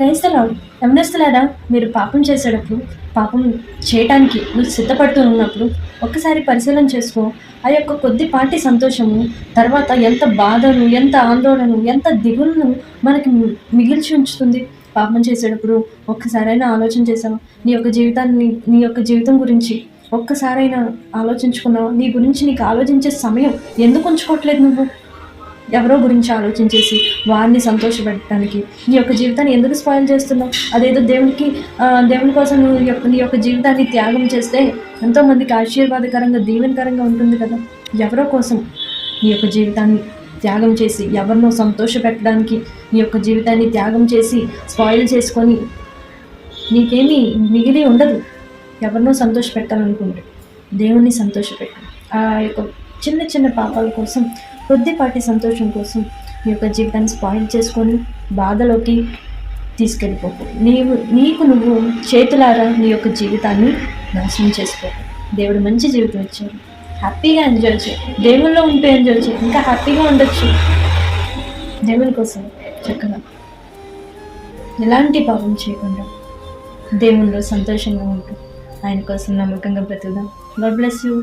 క్రైస్తలాడు యవనస్తులారా, మీరు పాపం చేసేటప్పుడు, పాపం చేయటానికి నువ్వు సిద్ధపడుతూ ఉన్నప్పుడు ఒక్కసారి పరిశీలన చేసుకో. ఆ యొక్క కొద్దిపాటి సంతోషము తర్వాత ఎంత బాధను, ఎంత ఆందోళన, ఎంత దిగులును మనకి మిగిల్చి ఉంచుతుంది. పాపం చేసేటప్పుడు ఒక్కసారైనా ఆలోచన చేసావా? నీ యొక్క జీవితం గురించి ఒక్కసారైనా ఆలోచించుకున్నావా? నీ గురించి నీకు ఆలోచించే సమయం ఎందుకు ఉంచుకోవట్లేదు నువ్వు? ఎవరో గురించి ఆలోచించేసి వారిని సంతోషపెట్టడానికి నీ యొక్క జీవితాన్ని ఎందుకు స్పాయిల్ చేస్తున్నావు? అదేదో దేవుని కోసం నీ యొక్క జీవితాన్ని త్యాగం చేస్తే ఎంతోమందికి ఆశీర్వాదకరంగా, దీవెనకరంగా ఉంటుంది కదా. ఎవరో కోసం నీ యొక్క జీవితాన్ని త్యాగం చేసి, ఎవరినో సంతోషపెట్టడానికి నీ యొక్క జీవితాన్ని త్యాగం చేసి స్పాయిల్ చేసుకొని నీకేమీ మిగిలి ఉండదు. ఎవరినో సంతోషపెట్టాలనుకుంటే దేవుణ్ణి సంతోషపెట్టు. ఆ యొక్క చిన్న చిన్న పాపాల కోసం, కొద్దిపాటి సంతోషం కోసం నీ యొక్క జీవితాన్ని స్పాయిల్ చేసుకొని బాధలోకి తీసుకెళ్ళిపోకు. నీకు నువ్వు చేతులారా నీ యొక్క జీవితాన్ని నాశనం చేసుకోకు. దేవుడు మంచి జీవితం ఇచ్చారు, హ్యాపీగా ఎంజాయ్ చేయి. దేవుల్లో ఉంటూ ఎంజాయ్ చేయి, ఇంకా హ్యాపీగా ఉండొచ్చు. దేవుని కోసం చక్కగా ఎలాంటి పాపం చేయకుండా దేవుళ్ళు సంతోషంగా ఉంటూ ఆయన కోసం నమ్మకంగా బ్రతుకుదాం. God bless you.